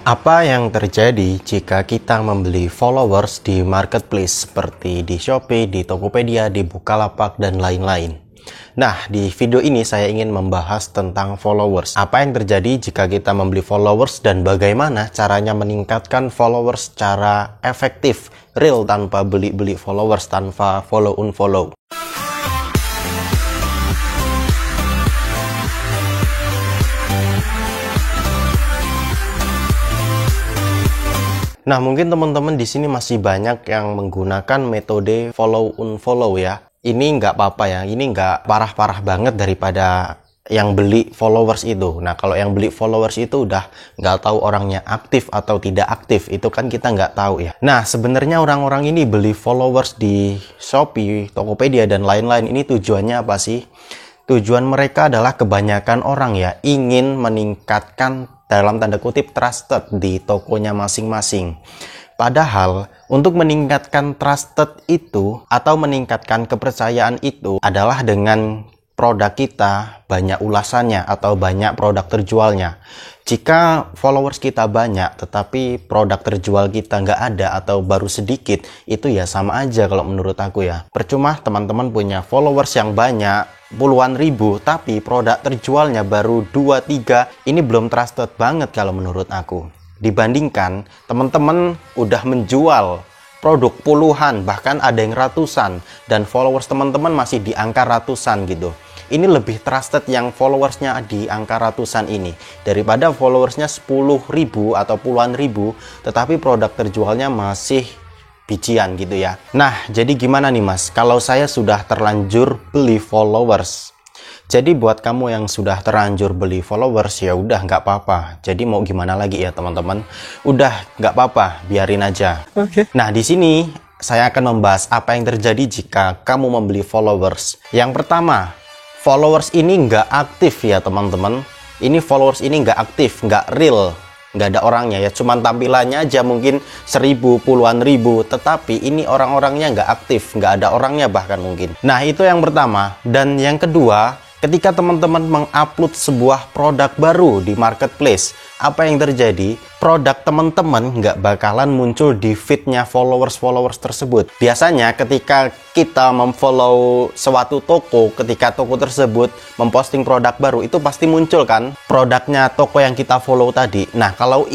Apa yang terjadi jika kita membeli followers di marketplace seperti di Shopee, di Tokopedia, di Bukalapak, dan lain-lain? Nah, di video ini saya ingin membahas tentang followers. Apa yang terjadi jika kita membeli followers dan bagaimana caranya meningkatkan followers secara efektif, real, tanpa beli-beli followers, tanpa follow-unfollow. Nah, mungkin teman-teman di sini masih banyak yang menggunakan metode follow-unfollow ya. Ini nggak apa-apa ya, ini nggak parah-parah banget daripada yang beli followers itu. Nah, kalau yang beli followers itu udah nggak tahu orangnya aktif atau tidak aktif, itu kan kita nggak tahu ya. Nah, sebenarnya orang-orang ini beli followers di Shopee, Tokopedia, dan lain-lain, ini tujuannya apa sih? Tujuan mereka adalah kebanyakan orang ya, ingin meningkatkan dalam tanda kutip trusted di tokonya masing-masing. Padahal untuk meningkatkan trusted itu atau meningkatkan kepercayaan itu adalah dengan produk kita banyak ulasannya atau banyak produk terjualnya. Jika followers kita banyak tetapi produk terjual kita nggak ada atau baru sedikit, itu ya sama aja kalau menurut aku ya. Percuma teman-teman punya followers yang banyak, puluhan ribu, tapi produk terjualnya baru 2-3, ini belum trusted banget kalau menurut aku. Dibandingkan teman-teman udah menjual produk puluhan, bahkan ada yang ratusan, dan followers teman-teman masih di angka ratusan gitu. Ini lebih trusted yang followersnya di angka ratusan ini daripada followersnya 10.000 atau puluhan ribu tetapi produk terjualnya masih bijian gitu ya. Nah, jadi gimana nih mas kalau saya sudah terlanjur beli followers? Jadi buat kamu yang sudah terlanjur beli followers, ya udah nggak apa-apa. Jadi mau gimana lagi ya teman-teman, udah nggak apa-apa, biarin aja. Nah, di sini saya akan membahas apa yang terjadi jika kamu membeli followers. Yang pertama, followers ini nggak aktif ya teman-teman. Ini followers ini nggak aktif, nggak real, nggak ada orangnya ya. Cuman tampilannya aja mungkin 1000, puluhan ribu, tetapi ini orang-orangnya nggak aktif, nggak ada orangnya bahkan mungkin. Nah, itu yang pertama. Dan yang kedua, ketika teman-teman mengupload sebuah produk baru di marketplace, apa yang terjadi? Produk teman-teman nggak bakalan muncul di feednya followers tersebut. Biasanya ketika kita memfollow suatu toko, ketika toko tersebut memposting produk baru, itu pasti muncul kan produknya toko yang kita follow tadi. Nah, kalau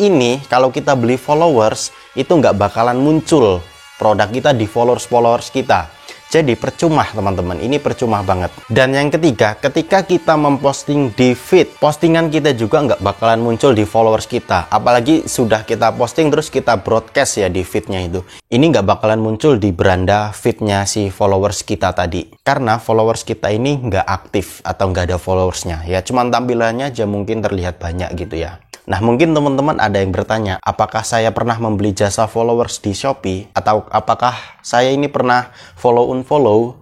kita beli followers, itu nggak bakalan muncul produk kita di followers kita. Jadi percuma teman-teman, ini percuma banget. Dan yang ketiga, ketika kita memposting di feed, postingan kita juga nggak bakalan muncul di followers kita. Apalagi sudah kita posting terus kita broadcast ya di feednya itu. Ini nggak bakalan muncul di beranda feednya si followers kita tadi. Karena followers kita ini nggak aktif atau nggak ada followersnya. Ya cuman tampilannya aja mungkin terlihat banyak gitu ya. Nah, mungkin teman-teman ada yang bertanya, apakah saya pernah membeli jasa followers di Shopee? Atau apakah saya ini pernah follow-unfollow?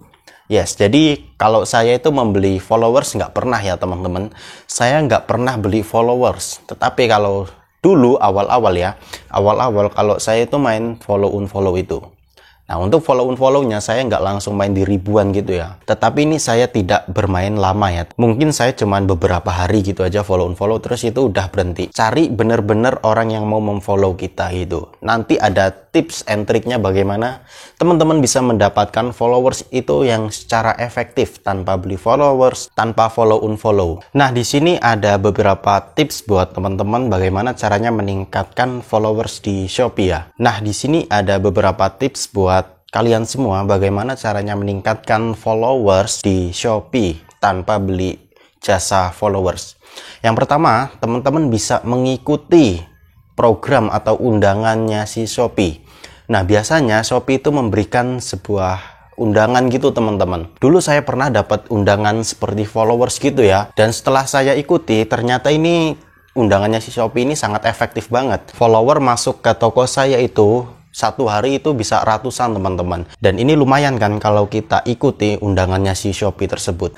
Yes, jadi kalau saya itu membeli followers nggak pernah ya teman-teman. Saya nggak pernah beli followers. Tetapi kalau dulu awal-awal kalau saya itu main follow-unfollow itu. Nah, untuk follow-unfollow-nya saya nggak langsung main di ribuan gitu ya. Tetapi ini saya tidak bermain lama ya. Mungkin saya cuman beberapa hari gitu aja follow-unfollow, terus itu udah berhenti. Cari bener-bener orang yang mau memfollow kita gitu. Nanti ada tips and triknya bagaimana teman-teman bisa mendapatkan followers itu yang secara efektif tanpa beli followers, tanpa follow-unfollow. Nah, di sini ada beberapa tips buat teman-teman bagaimana caranya meningkatkan followers di Shopee ya. Nah, di sini ada beberapa tips buat kalian semua bagaimana caranya meningkatkan followers di Shopee tanpa beli jasa followers. Yang pertama, teman-teman bisa mengikuti program atau undangannya si Shopee. Nah, biasanya Shopee itu memberikan sebuah undangan gitu teman-teman. Dulu saya pernah dapat undangan seperti followers gitu ya. Dan setelah saya ikuti, ternyata ini undangannya si Shopee ini sangat efektif banget. Follower masuk ke toko saya itu satu hari itu bisa ratusan teman-teman. Dan ini lumayan kan kalau kita ikuti undangannya si Shopee tersebut.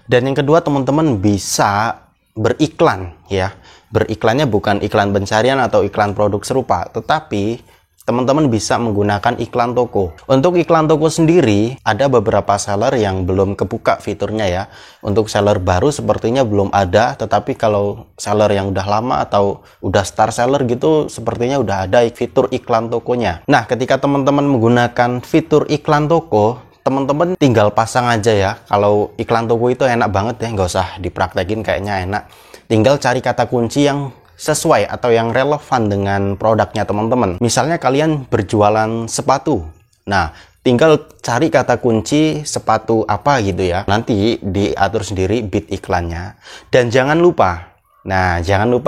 Dan yang kedua, teman-teman bisa beriklan ya. Beriklannya bukan iklan pencarian atau iklan produk serupa, tetapi teman-teman bisa menggunakan iklan toko. Untuk iklan toko sendiri, ada beberapa seller yang belum kebuka fiturnya ya. Untuk seller baru sepertinya belum ada, tetapi kalau seller yang udah lama atau udah star seller gitu, sepertinya udah ada fitur iklan tokonya. Nah, ketika teman-teman menggunakan fitur iklan toko, teman-teman tinggal pasang aja ya. Kalau iklan toko itu enak banget ya, nggak usah dipraktekin, kayaknya enak. Tinggal cari kata kunci yang sesuai atau yang relevan dengan produknya teman-teman. Misalnya kalian berjualan sepatu. Nah, tinggal cari kata kunci sepatu apa gitu ya. Nanti diatur sendiri bid iklannya. Dan jangan lupa,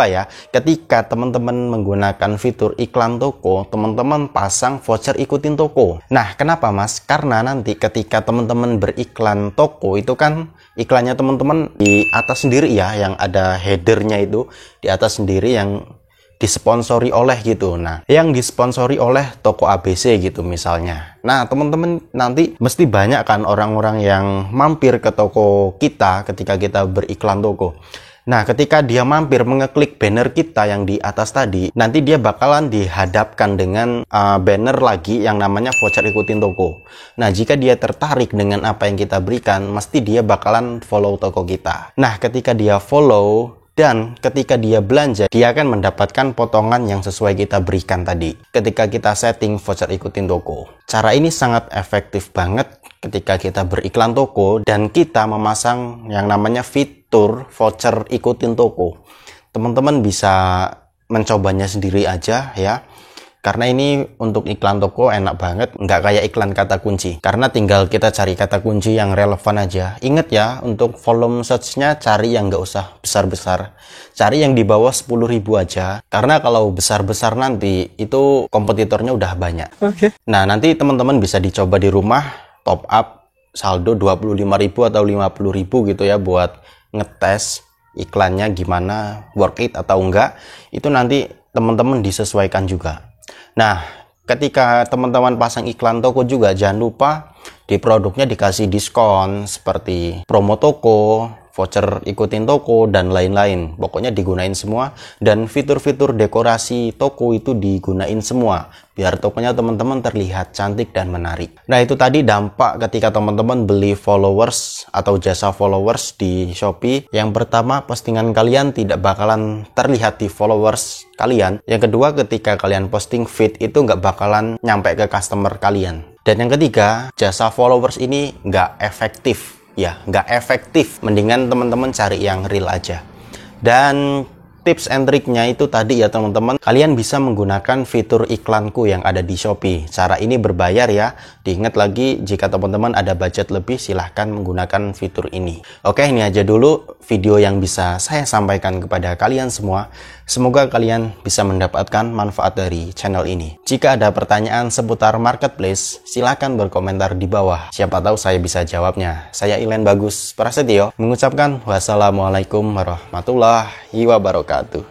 ya, ketika teman-teman menggunakan fitur iklan toko, teman-teman pasang voucher ikutin toko. Nah, kenapa Mas? Karena nanti ketika teman-teman beriklan toko itu kan iklannya teman-teman di atas sendiri ya, yang ada headernya itu di atas sendiri yang disponsori oleh gitu. Nah, yang disponsori oleh toko ABC gitu misalnya. Nah, teman-teman nanti mesti banyak kan orang-orang yang mampir ke toko kita ketika kita beriklan toko. Nah, ketika dia mampir mengeklik banner kita yang di atas tadi, nanti dia bakalan dihadapkan dengan banner lagi yang namanya voucher ikutin toko. Nah, jika dia tertarik dengan apa yang kita berikan, mesti dia bakalan follow toko kita. Nah, ketika dia follow dan ketika dia belanja, dia akan mendapatkan potongan yang sesuai kita berikan tadi ketika kita setting voucher ikutin toko. Cara ini sangat efektif banget ketika kita beriklan toko dan kita memasang yang namanya fitur voucher ikutin toko. Teman-teman bisa mencobanya sendiri aja ya. Karena ini untuk iklan toko enak banget, nggak kayak iklan kata kunci. Karena tinggal kita cari kata kunci yang relevan aja. Ingat ya, untuk volume search-nya cari yang nggak usah besar-besar. Cari yang di bawah 10.000 aja. Karena kalau besar-besar nanti, itu kompetitornya udah banyak. Oke. Nah, nanti teman-teman bisa dicoba di rumah, top up saldo 25.000 atau 50.000 gitu ya, buat ngetes iklannya gimana, worth it atau enggak. Itu nanti teman-teman disesuaikan juga. Nah, ketika teman-teman pasang iklan toko juga jangan lupa di produknya dikasih diskon seperti promo toko, voucher ikutin toko, dan lain-lain. Pokoknya digunain semua dan fitur-fitur dekorasi toko itu digunain semua biar tokonya teman-teman terlihat cantik dan menarik. Nah, itu tadi dampak ketika teman-teman beli followers atau jasa followers di Shopee. Yang pertama, postingan kalian tidak bakalan terlihat di followers kalian. Yang kedua, ketika kalian posting feed itu nggak bakalan nyampe ke customer kalian. Dan yang ketiga, jasa followers ini nggak efektif. Ya, nggak efektif. Mendingan teman-teman cari yang real aja. Dan tips and triknya itu tadi ya teman-teman, kalian bisa menggunakan fitur iklanku yang ada di Shopee. Cara ini berbayar ya. Diingat lagi, jika teman-teman ada budget lebih, silahkan menggunakan fitur ini. Oke, ini aja dulu video yang bisa saya sampaikan kepada kalian semua. Semoga kalian bisa mendapatkan manfaat dari channel ini. Jika ada pertanyaan seputar marketplace, silahkan berkomentar di bawah. Siapa tahu saya bisa jawabnya. Saya Ilen Bagus Prasetyo mengucapkan wassalamualaikum warahmatullahi wabarakatuh.